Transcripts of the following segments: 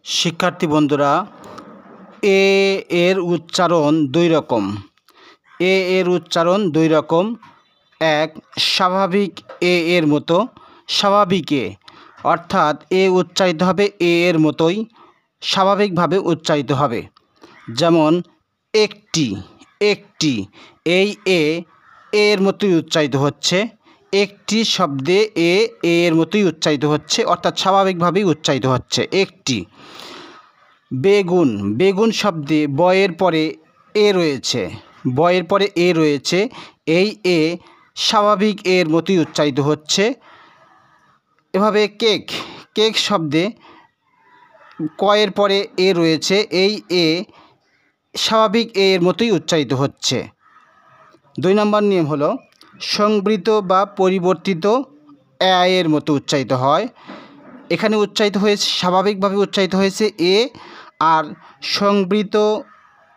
শিক্ষার্থী বন্ধুরা, এ এর উচ্চারণ দুই রকম। এ এর উচ্চারণ দুই রকম। এক, স্বাভাবিক এ এর মতো স্বাভাবিক এ, অর্থাৎ এ উচ্চারিত হবে এ এর মতোই, স্বাভাবিকভাবে উচ্চারিত হবে। যেমন একটি, একটি, এই এ এর মতোই উচ্চারিত হচ্ছে। একটি শব্দে এ এর মতোই উচ্চারিত হচ্ছে, অর্থাৎ স্বাভাবিকভাবেই উচ্চারিত হচ্ছে একটি। বেগুন, বেগুন শব্দে বয়ের পরে এ রয়েছে, বয়ের পরে এ রয়েছে, এই এ স্বাভাবিক এর মতোই উচ্চারিত হচ্ছে। এভাবে কেক, কেক শব্দে কয়ের পরে এ রয়েছে, এই এ স্বাভাবিক এর মতোই উচ্চারিত হচ্ছে। 2 নম্বর নিয়ম হলো সংবৃত বা পরিবর্তিত এর মতো উচ্চারিত হয়। এখানে উচ্চারিত হয়েছে, স্বাভাবিকভাবে উচ্চারিত হয়েছে এ, আর সংবৃত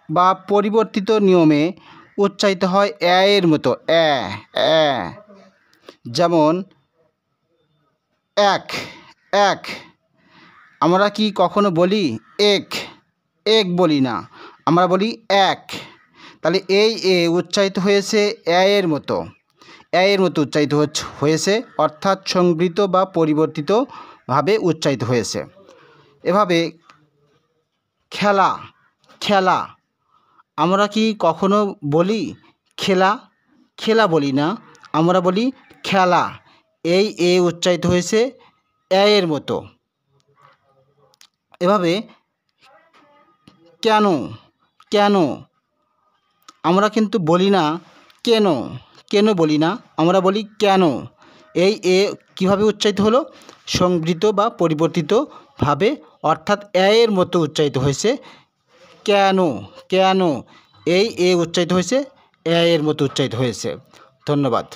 বা পরিবর্তিত নিয়মে উচ্চারিত হয় এর মতো এ। যেমন এক, এক, আমরা কি কখনো বলি এক? এক বলি না, আমরা বলি এক। তাহলে এই এ উচ্চারিত হয়েছে এর মতো, এর মতো উচ্চারিত হয়েছে, অর্থাৎ সংবৃত বা পরিবর্তিতভাবে উচ্চারিত হয়েছে। এভাবে খেলা, খেলা, আমরা কি কখনো বলি খেলা? খেলা বলি না, আমরা বলি খেলা। এই এ উচ্চারিত হয়েছে এর মতো। এভাবে কেন, কেন, আমরা কিন্তু বলি না কেন, কেন বলি না, আমরা বলি কেন। এই এ কীভাবে উচ্চারিত হলো? সংবৃত বা পরিবর্তিতভাবে, অর্থাৎ এর মতো উচ্চারিত হয়েছে। কেন, কেন, এই এ উচ্চারিত হয়েছে এর মতো উচ্চারিত হয়েছে। ধন্যবাদ।